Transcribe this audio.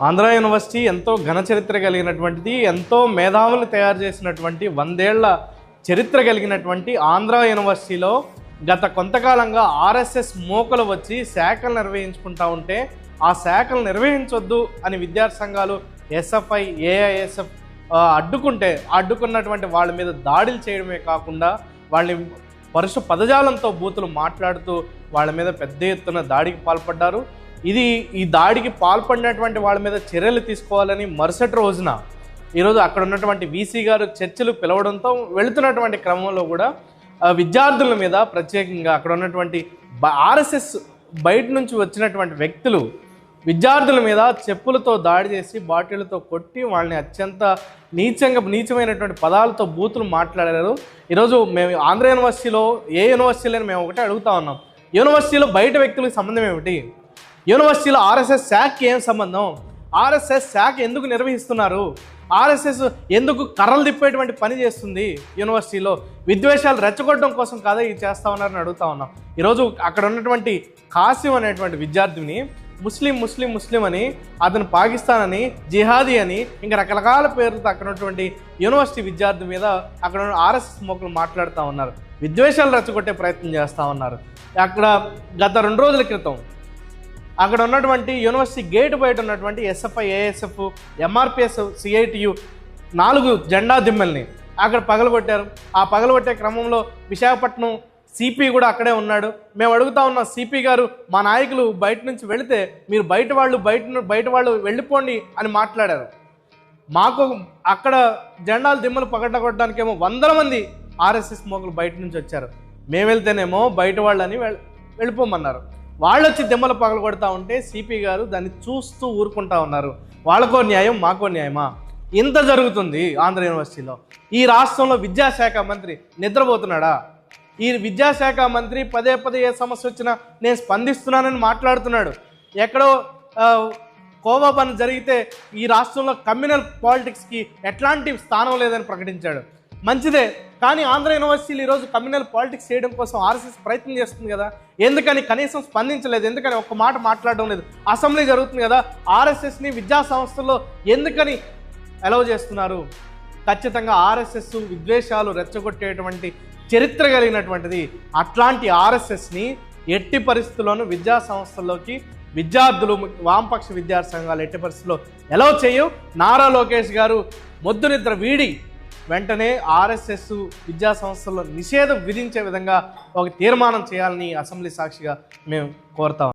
Andhra university ఎంతో ఘన చరిత్ర కలిగినటువంటిది, ఎంతో మేధావులు తయారు చేసినటువంటి 100 ఏళ్ల చరిత్ర కలిగినటువంటి ఆంధ్ర యూనివర్సిటీలో గత కొంతకాలంగా ఆర్ఎస్ఎస్ మోకలు వచ్చి శాఖలు నిర్వహించుకుంటా ఉంటే ఆ శాఖలు నిర్వహించొద్దు అని విద్యార్థి సంఘాలు ఎస్ఎఫ్ఐ, ఏఐఎస్ఎఫ్ అడ్డుకున్నటువంటి వాళ్ళ మీద దాడులు చేయడమే కాకుండా వాళ్ళని పరుష పదజాలంతో బూతులు మాట్లాడుతూ వాళ్ళ మీద పెద్ద ఎత్తున దాడికి పాల్పడ్డారు. ఈ దాడికి పాల్పడినటువంటి వాళ్ళ మీద చర్యలు తీసుకోవాలని మరుసటి రోజున ఈరోజు అక్కడ ఉన్నటువంటి వీసీ గారు చర్చలు పిలవడంతో వెళుతున్నటువంటి క్రమంలో కూడా విద్యార్థుల మీద ప్రత్యేకంగా అక్కడ ఉన్నటువంటి ఆర్ఎస్ఎస్ బయట నుంచి వచ్చినటువంటి వ్యక్తులు విద్యార్థుల మీద చెప్పులతో దాడి చేసి బాటిళ్లతో కొట్టి వాళ్ళని అత్యంత నీచమైనటువంటి పదాలతో బూతులు మాట్లాడారు. ఈరోజు మేము ఆంధ్ర యూనివర్సిటీలో ఏ యూనివర్సిటీలని మేము ఒకటే అడుగుతా ఉన్నాం, యూనివర్సిటీలో బయట వ్యక్తులకు సంబంధం ఏమిటి? యూనివర్సిటీలో ఆర్ఎస్ఎస్ శాఖకి ఏం సంబంధం? ఆర్ఎస్ఎస్ శాఖ ఎందుకు నిర్వహిస్తున్నారు? ఆర్ఎస్ఎస్ ఎందుకు కర్రలు తిప్పేటువంటి పని చేస్తుంది? యూనివర్సిటీలో విద్వేషాలు రెచ్చగొట్టడం కోసం కాదా ఇది చేస్తా ఉన్నారని అడుగుతా ఉన్నాం. ఈరోజు అక్కడ ఉన్నటువంటి కాసిం అనేటువంటి విద్యార్థిని ముస్లిం అని, అతను పాకిస్తాన్ అని, జిహాదీ అని, ఇంకా రకరకాల పేర్లతో అక్కడ ఉన్నటువంటి యూనివర్సిటీ విద్యార్థి మీద అక్కడ ఆర్ఎస్ఎస్ మోకలు మాట్లాడుతూ ఉన్నారు, విద్వేషాలు రెచ్చగొట్టే ప్రయత్నం చేస్తూ ఉన్నారు. అక్కడ గత 2 రోజుల క్రితం అక్కడ ఉన్నటువంటి యూనివర్సిటీ గేటు బయట ఉన్నటువంటి ఎస్ఎఫ్ఐ, ఏఎస్ఎఫ్, ఎంఆర్పిఎస్, సిఐటియు 4 జెండా దిమ్మల్ని అక్కడ పగలగొట్టారు. ఆ పగలగొట్టే క్రమంలో విశాఖపట్నం సిపి కూడా అక్కడే ఉన్నాడు. మేము అడుగుతా ఉన్నాం, సిపి గారు మా నాయకులు బయట నుంచి వెళితే మీరు బయట వాళ్ళు వెళ్ళిపోండి అని మాట్లాడారు. మాకు అక్కడ జెండాలు దిమ్మలు పగలగొట్టడానికేమో 100 మంది ఆర్ఎస్ఎస్ మోకలు బయట నుంచి వచ్చారు. మేము వెళ్తేనేమో బయట వాళ్ళని వెళ్ళిపోమన్నారు. వాళ్ళు వచ్చి దిమ్మలు పగలగొడతా ఉంటే సిపి గారు దాన్ని చూస్తూ ఊరుకుంటా ఉన్నారు. వాళ్ళకో న్యాయం, మాకో న్యాయమా? ఇంత జరుగుతుంది ఆంధ్ర యూనివర్సిటీలో. ఈ రాష్ట్రంలో విద్యాశాఖ మంత్రి నిద్రపోతున్నాడా? ఈ విద్యాశాఖ మంత్రి పదే ఏ సమస్య వచ్చినా నేను స్పందిస్తున్నానని మాట్లాడుతున్నాడు. ఎక్కడో కోవా పని జరిగితే ఈ రాష్ట్రంలో కమ్యూనల్ పాలిటిక్స్కి ఎట్లాంటి స్థానం లేదని ప్రకటించాడు. మంచిదే, కానీ ఆంధ్ర యూనివర్సిటీలు ఈరోజు కమ్యూనల్ పాలిటిక్స్ చేయడం కోసం ఆర్ఎస్ఎస్ ప్రయత్నం చేస్తుంది కదా, ఎందుకని కనీసం స్పందించలేదు? ఎందుకని ఒక్క మాట మాట్లాడడం లేదు? అసెంబ్లీ జరుగుతుంది కదా, ఆర్ఎస్ఎస్ని విద్యా సంస్థల్లో ఎందుకని అలౌ చేస్తున్నారు? ఖచ్చితంగా ఆర్ఎస్ఎస్ విద్వేషాలు రెచ్చగొట్టేటువంటి చరిత్ర కలిగినటువంటిది. అట్లాంటి ఆర్ఎస్ఎస్ని ఎట్టి పరిస్థితుల్లోనూ విద్యా సంస్థల్లోకి విద్యార్థులు, వామపక్ష విద్యార్థి సంఘాలు ఎట్టి పరిస్థితుల్లో అలౌ చేయవు. నారా లోకేష్ గారు మొద్దు నిద్ర వీడి వెంటనే ఆర్ఎస్ఎస్ విద్యా సంస్థల్లో నిషేధం విధించే విధంగా ఒక తీర్మానం చేయాలని అసెంబ్లీ సాక్షిగా మేము కోరుతాం.